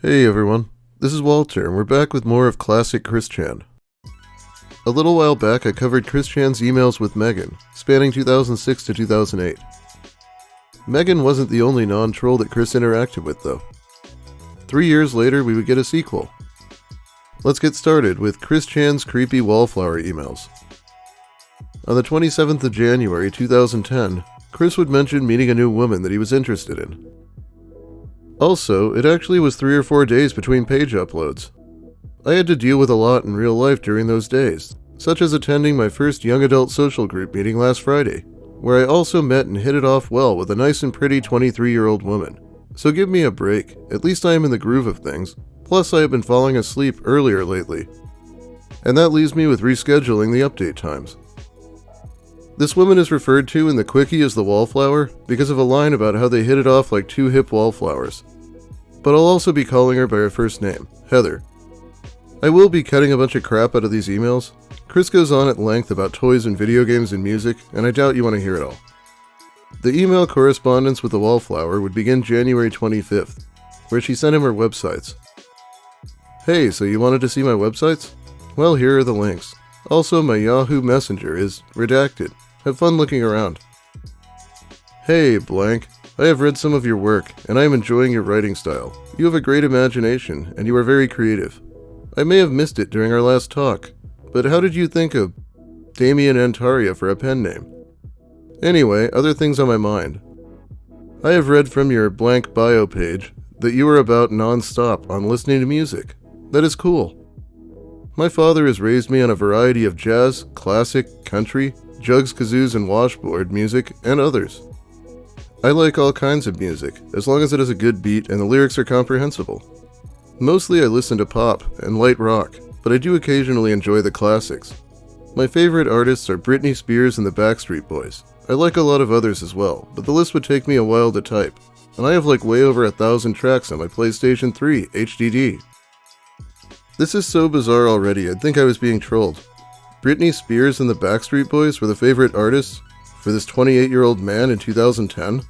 Hey everyone, this is Walter, and we're back with more of Classic Chris Chan. A little while back I covered Chris Chan's emails with Megan, spanning 2006 to 2008. Megan wasn't the only non-troll that Chris interacted with though. 3 years later we would get a sequel. Let's get started with Chris Chan's creepy Wallflower emails. On the 27th of January 2010, Chris would mention meeting a new woman that he was interested in. Also, it actually was 3 or 4 days between page uploads. I had to deal with a lot in real life during those days, such as attending my first young adult social group meeting last Friday, where I also met and hit it off well with a nice and pretty 23-year-old woman. So give me a break, at least I am in the groove of things, plus I have been falling asleep earlier lately. And that leaves me with rescheduling the update times. This woman is referred to in the quickie as the Wallflower because of a line about how they hit it off like two hip wallflowers. But I'll also be calling her by her first name, Heather. I will be cutting a bunch of crap out of these emails. Chris goes on at length about toys and video games and music, and I doubt you want to hear it all. The email correspondence with the Wallflower would begin January 25th, where she sent him her websites. Hey, so you wanted to see my websites? Well, here are the links. Also, my Yahoo Messenger is redacted. Have fun looking around. Hey, blank. I have read some of your work, and I am enjoying your writing style. You have a great imagination, and you are very creative. I may have missed it during our last talk, but how did you think of Damien Antaria for a pen name? Anyway, other things on my mind. I have read from your blank bio page that you are about non-stop on listening to music. That is cool. My father has raised me on a variety of jazz, classic, country, jugs, kazoos, and washboard music, and others. I like all kinds of music, as long as it has a good beat and the lyrics are comprehensible. Mostly I listen to pop and light rock, but I do occasionally enjoy the classics. My favorite artists are Britney Spears and the Backstreet Boys. I like a lot of others as well, but the list would take me a while to type, and I have like way over 1,000 tracks on my PlayStation 3 HDD. This is so bizarre already, I'd think I was being trolled. Britney Spears and the Backstreet Boys were the favorite artists for this 28-year-old man in 2010?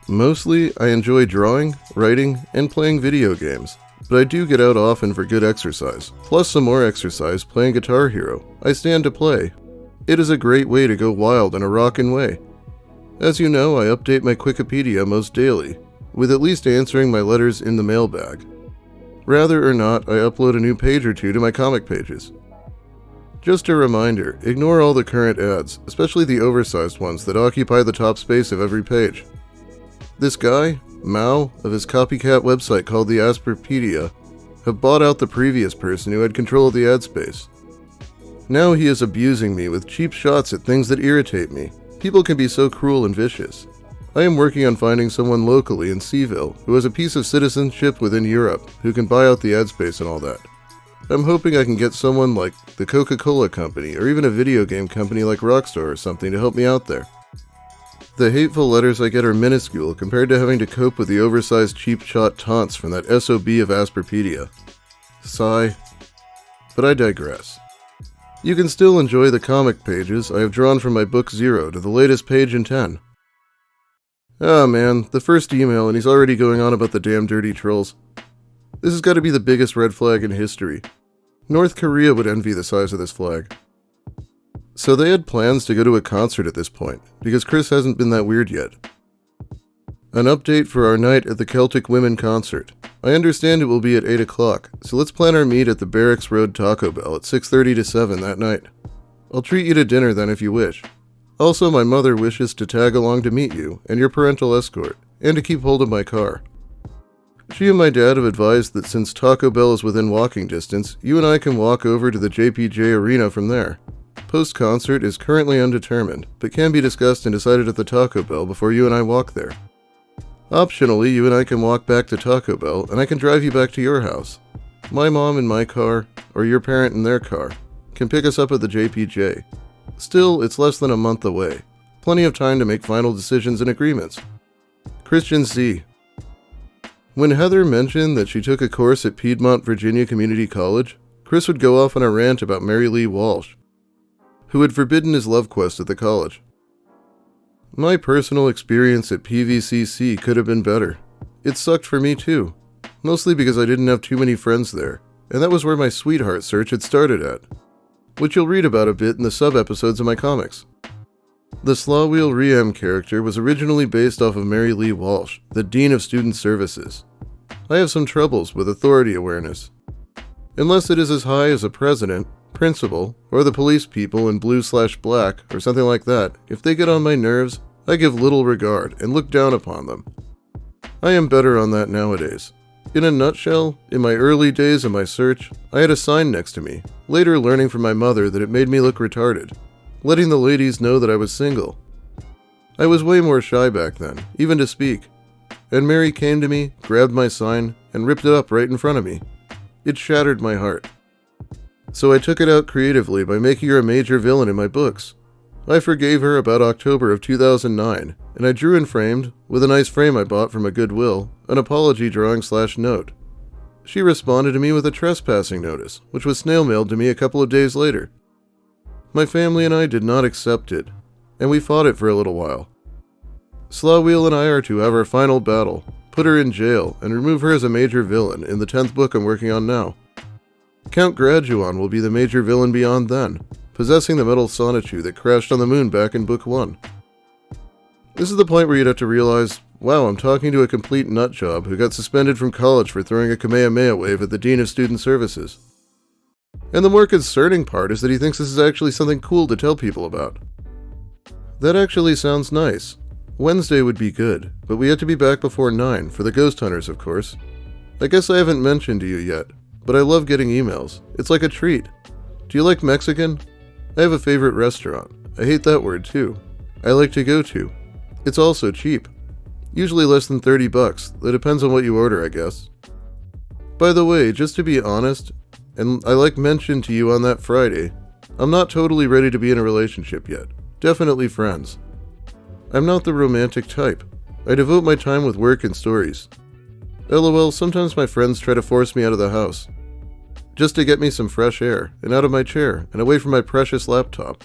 Mostly, I enjoy drawing, writing, and playing video games, but I do get out often for good exercise, plus some more exercise playing Guitar Hero. I stand to play. It is a great way to go wild in a rockin' way. As you know, I update my Wikipedia most daily, with at least answering my letters in the mailbag. Rather or not, I upload a new page or two to my comic pages. Just a reminder, ignore all the current ads, especially the oversized ones that occupy the top space of every page. This guy, Mao, of his copycat website called the Asperpedia, have bought out the previous person who had control of the ad space. Now he is abusing me with cheap shots at things that irritate me. People can be so cruel and vicious. I am working on finding someone locally in Seaville who has a piece of citizenship within Europe who can buy out the ad space and all that. I'm hoping I can get someone like the Coca-Cola company or even a video game company like Rockstar or something to help me out there. The hateful letters I get are minuscule compared to having to cope with the oversized cheap shot taunts from that SOB of Asperpedia. Sigh. But I digress. You can still enjoy the comic pages I have drawn from my book 0 to the latest page in 10. Ah man, the first email and he's already going on about the damn dirty trolls. This has got to be the biggest red flag in history. North Korea would envy the size of this flag. So they had plans to go to a concert at this point, because Chris hasn't been that weird yet. An update for our night at the Celtic Women concert. I understand it will be at 8 o'clock, so let's plan our meet at the Barracks Road Taco Bell at 6:30 to 7 that night. I'll treat you to dinner then if you wish. Also, my mother wishes to tag along to meet you and your parental escort, and to keep hold of my car. She and my dad have advised that since Taco Bell is within walking distance, you and I can walk over to the JPJ Arena from there. Post-concert is currently undetermined, but can be discussed and decided at the Taco Bell before you and I walk there. Optionally, you and I can walk back to Taco Bell, and I can drive you back to your house. My mom in my car, or your parent in their car, can pick us up at the JPJ. Still, it's less than a month away. Plenty of time to make final decisions and agreements. Christian C. When Heather mentioned that she took a course at Piedmont, Virginia Community College, Chris would go off on a rant about Mary Lee Walsh, who had forbidden his love quest at the college. My personal experience at PVCC could have been better. It sucked for me too. mostly because I didn't have too many friends there, and that was where my sweetheart search had started at, which you'll read about a bit in the sub-episodes of my comics. The Slaw Wheel Riem character was originally based off of Mary Lee Walsh, the Dean of Student Services. I have some troubles with authority awareness. Unless it is as high as a president, principal, or the police people in blue/black or something like that, if they get on my nerves, I give little regard and look down upon them. I am better on that nowadays. In a nutshell, in my early days of my search, I had a sign next to me, later learning from my mother that it made me look retarded, letting the ladies know that I was single. I was way more shy back then, even to speak, and Mary came to me, grabbed my sign, and ripped it up right in front of me. It shattered my heart. So I took it out creatively by making her a major villain in my books. I forgave her about October of 2009, and I drew and framed, with a nice frame I bought from a Goodwill, an apology drawing/note. She responded to me with a trespassing notice, which was snail-mailed to me a couple of days later. My family and I did not accept it, and we fought it for a little while. Slawwheel and I are to have our final battle, put her in jail, and remove her as a major villain in the 10th book I'm working on now. Count Graduon will be the major villain beyond then, possessing the metal Sonichu that crashed on the moon back in Book 1. This is the point where you'd have to realize, wow, I'm talking to a complete nutjob who got suspended from college for throwing a Kamehameha wave at the Dean of Student Services. And the more concerning part is that he thinks this is actually something cool to tell people about. That actually sounds nice. Wednesday would be good, but we have to be back before 9, for the ghost hunters, of course. I guess I haven't mentioned to you yet, but I love getting emails. It's like a treat. Do you like Mexican? I have a favorite restaurant. I hate that word too. I like to go to. It's also cheap. Usually less than $30. That depends on what you order, I guess. By the way, just to be honest, and I like mentioned to you on that Friday, I'm not totally ready to be in a relationship yet. Definitely friends. I'm not the romantic type. I devote my time with work and stories. LOL, sometimes my friends try to force me out of the house, just to get me some fresh air, and out of my chair, and away from my precious laptop.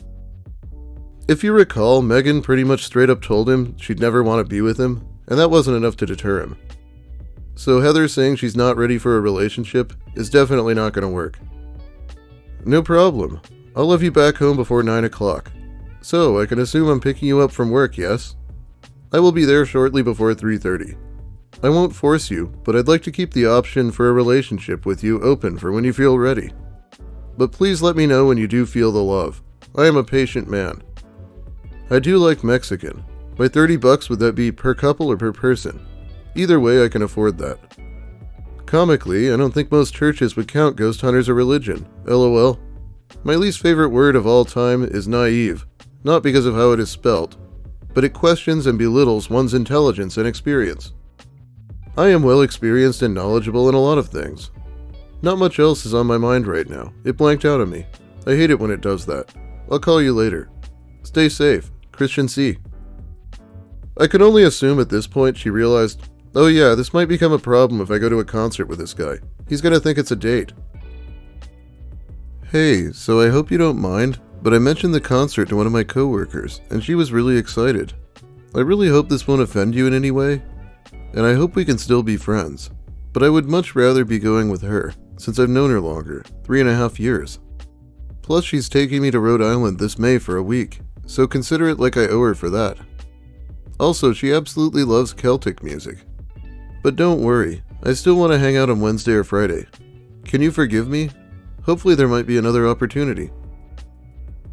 If you recall, Megan pretty much straight up told him she'd never want to be with him, and that wasn't enough to deter him. So Heather saying she's not ready for a relationship is definitely not going to work. No problem. I'll have you back home before 9 o'clock. So, I can assume I'm picking you up from work, yes? I will be there shortly before 3:30. I won't force you, but I'd like to keep the option for a relationship with you open for when you feel ready. But please let me know when you do feel the love. I am a patient man. I do like Mexican. By $30, would that be per couple or per person? Either way, I can afford that. Comically, I don't think most churches would count ghost hunters a religion. LOL. My least favorite word of all time is naive. Not because of how it is spelt, but it questions and belittles one's intelligence and experience. I am well experienced and knowledgeable in a lot of things. Not much else is on my mind right now. It blanked out on me. I hate it when it does that. I'll call you later. Stay safe. Christian C. I could only assume at this point she realized, oh yeah, this might become a problem if I go to a concert with this guy. He's gonna think it's a date. Hey, so I hope you don't mind, but I mentioned the concert to one of my coworkers, and she was really excited. I really hope this won't offend you in any way, and I hope we can still be friends, but I would much rather be going with her, since I've known her longer, 3.5 years. Plus she's taking me to Rhode Island this May for a week, so consider it like I owe her for that. Also, she absolutely loves Celtic music. But don't worry, I still want to hang out on Wednesday or Friday. Can you forgive me? Hopefully there might be another opportunity.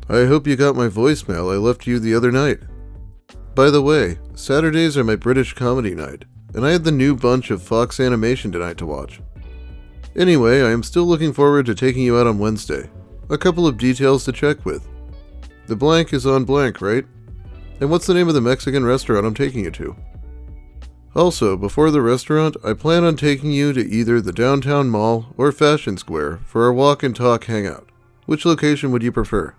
I hope you got my voicemail I left you the other night. By the way, Saturdays are my British comedy night, and I had the new bunch of Fox animation tonight to watch. Anyway, I am still looking forward to taking you out on Wednesday. A couple of details to check with. The blank is on blank, right? And what's the name of the Mexican restaurant I'm taking you to? Also, before the restaurant, I plan on taking you to either the downtown mall or Fashion Square for our walk and talk hangout. Which location would you prefer?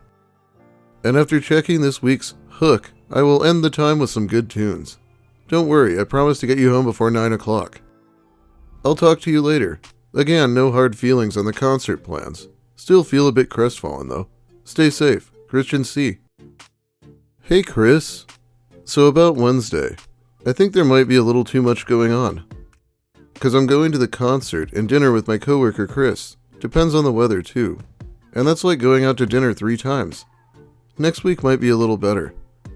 And after checking this week's hook, I will end the time with some good tunes. Don't worry, I promise to get you home before 9 o'clock. I'll talk to you later. Again, no hard feelings on the concert plans. Still feel a bit crestfallen though. Stay safe. Christian C. Hey Chris. So about Wednesday. I think there might be a little too much going on. Because I'm going to the concert and dinner with my coworker Chris. Depends on the weather too. And that's like going out to dinner 3 times. Next week might be a little better.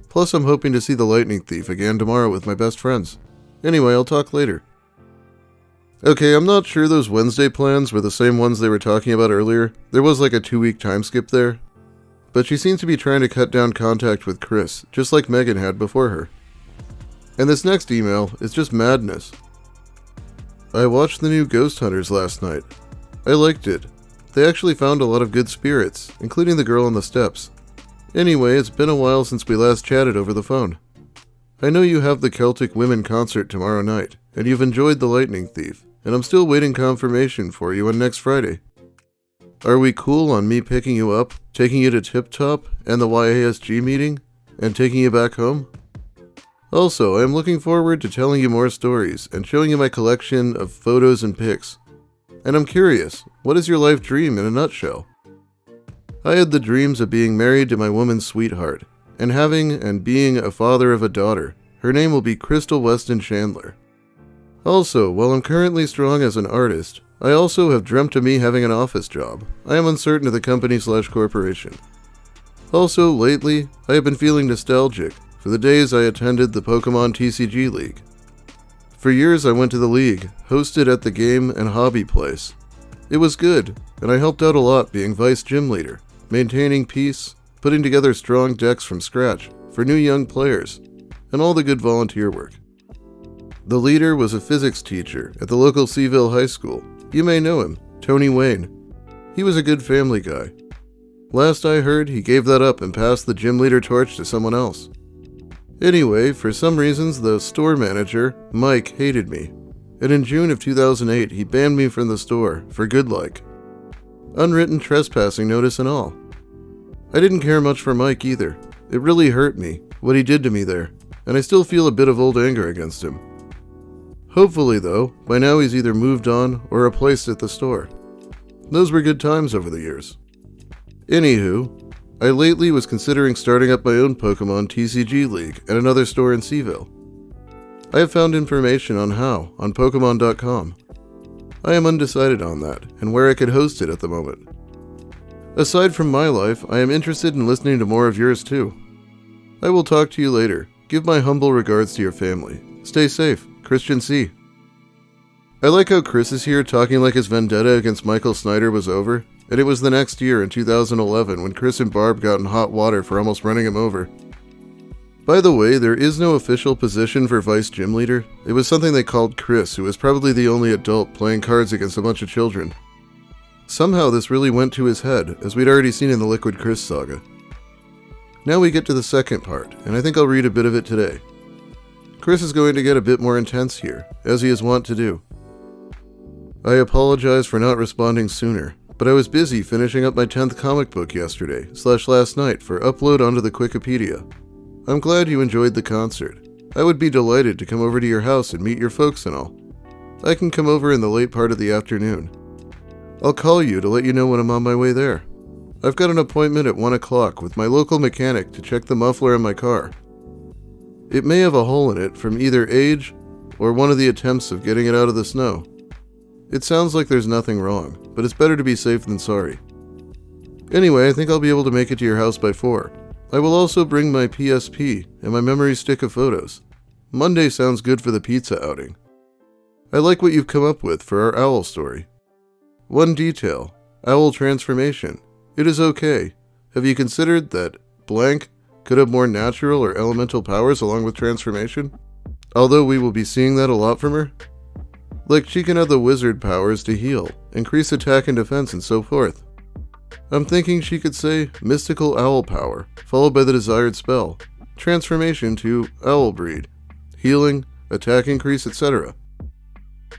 Plus I'm hoping to see The Lightning Thief again tomorrow with my best friends. Anyway, I'll talk later. Okay, I'm not sure those Wednesday plans were the same ones they were talking about earlier. There was like a 2-week time skip there. But she seems to be trying to cut down contact with Chris, just like Megan had before her. And this next email is just madness. I watched the new Ghost Hunters last night. I liked it. They actually found a lot of good spirits, including the girl on the steps. Anyway, it's been a while since we last chatted over the phone. I know you have the Celtic Women concert tomorrow night, and you've enjoyed The Lightning Thief, and I'm still waiting confirmation for you on next Friday. Are we cool on me picking you up, taking you to Tip Top and the YASG meeting, and taking you back home? Also, I am looking forward to telling you more stories and showing you my collection of photos and pics. And I'm curious, what is your life dream in a nutshell? I had the dreams of being married to my woman's sweetheart, and having and being a father of a daughter. Her name will be Crystal Weston Chandler. Also, while I'm currently strong as an artist, I also have dreamt of me having an office job. I am uncertain of the company/corporation. Also, lately, I have been feeling nostalgic for the days I attended the Pokemon TCG League. For years I went to the league, hosted at the game and hobby place. It was good, and I helped out a lot being vice gym leader, maintaining peace, putting together strong decks from scratch for new young players, and all the good volunteer work. The leader was a physics teacher at the local Seaville High School. You may know him, Tony Wayne. He was a good family guy. Last I heard, he gave that up and passed the gym leader torch to someone else. Anyway, for some reasons, the store manager, Mike, hated me, and in June of 2008, he banned me from the store for good like. Unwritten trespassing notice and all. I didn't care much for Mike either. It really hurt me, what he did to me there, and I still feel a bit of old anger against him. Hopefully, though, by now he's either moved on or replaced at the store. Those were good times over the years. Anywho, I lately was considering starting up my own Pokemon TCG League at another store in Seaville. I have found information on how on Pokemon.com. I am undecided on that and where I could host it at the moment. Aside from my life, I am interested in listening to more of yours too. I will talk to you later. Give my humble regards to your family. Stay safe, Christian C. I like how Chris is here talking like his vendetta against Michael Snyder was over. And it was the next year in 2011 when Chris and Barb got in hot water for almost running him over. By the way, there is no official position for vice gym leader. It was something they called Chris, who was probably the only adult playing cards against a bunch of children. Somehow this really went to his head, as we'd already seen in the Liquid Chris saga. Now we get to the second part, and I think I'll read a bit of it today. Chris is going to get a bit more intense here, as he is wont to do. I apologize for not responding sooner. But I was busy finishing up my 10th comic book yesterday/last night for upload onto the Wikipedia. I'm glad you enjoyed the concert. I would be delighted to come over to your house and meet your folks and all. I can come over in the late part of the afternoon. I'll call you to let you know when I'm on my way there. I've got an appointment at 1 o'clock with my local mechanic to check the muffler in my car. It may have a hole in it from either age or one of the attempts of getting it out of the snow. It sounds like there's nothing wrong, but it's better to be safe than sorry. Anyway, I think I'll be able to make it to your house by 4. I will also bring my PSP and my memory stick of photos. Monday sounds good for the pizza outing. I like what you've come up with for our owl story. One detail, owl transformation. It is okay. Have you considered that blank could have more natural or elemental powers along with transformation? Although we will be seeing that a lot from her. Like she can have the wizard powers to heal, increase attack and defense, and so forth. I'm thinking she could say mystical owl power, followed by the desired spell, transformation to owl breed, healing, attack increase, etc.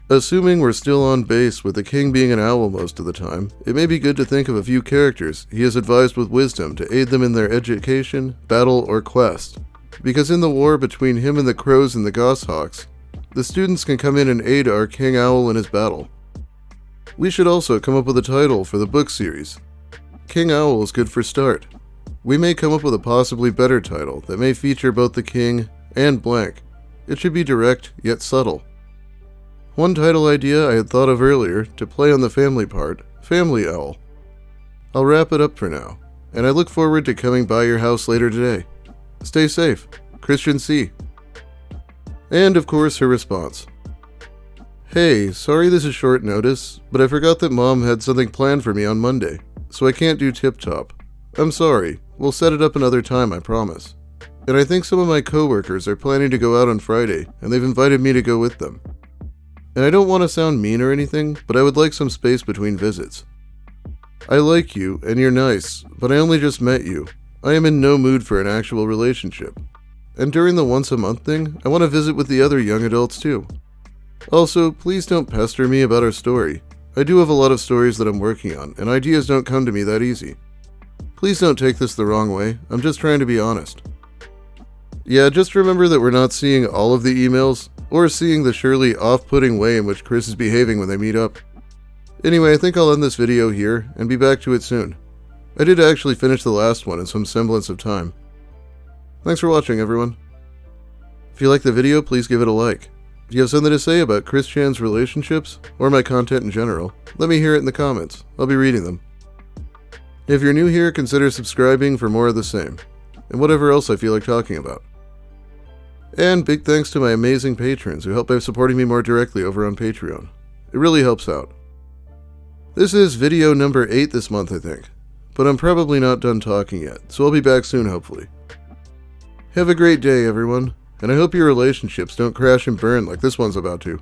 Assuming we're still on base with the king being an owl most of the time, it may be good to think of a few characters he has advised with wisdom to aid them in their education, battle, or quest. Because in the war between him and the crows and the goshawks, the students can come in and aid our King Owl in his battle. We should also come up with a title for the book series. King Owl is good for start. We may come up with a possibly better title that may feature both the king and blank. It should be direct, yet subtle. One title idea I had thought of earlier, to play on the family part, Family Owl. I'll wrap it up for now, and I look forward to coming by your house later today. Stay safe, Christian C. And of course her response. Hey, sorry this is short notice, but I forgot that Mom had something planned for me on Monday, so I can't do tip-top. I'm sorry, we'll set it up another time, I promise. And I think some of my coworkers are planning to go out on Friday, and they've invited me to go with them. And I don't want to sound mean or anything, but I would like some space between visits. I like you, and you're nice, but I only just met you. I am in no mood for an actual relationship. And during the once-a-month thing, I want to visit with the other young adults too. Also, please don't pester me about our story. I do have a lot of stories that I'm working on, and ideas don't come to me that easy. Please don't take this the wrong way, I'm just trying to be honest. Yeah, just remember that we're not seeing all of the emails, or seeing the surely off-putting way in which Chris is behaving when they meet up. Anyway, I think I'll end this video here, and be back to it soon. I did actually finish the last one in some semblance of time. Thanks for watching, everyone. If you like the video, please give it a like. If you have something to say about Chris Chan's relationships, or my content in general, let me hear it in the comments. I'll be reading them. If you're new here, consider subscribing for more of the same, and whatever else I feel like talking about. And big thanks to my amazing patrons who help by supporting me more directly over on Patreon. It really helps out. This is video number 8 this month, I think, but I'm probably not done talking yet, so I'll be back soon, hopefully. Have a great day, everyone, and I hope your relationships don't crash and burn like this one's about to.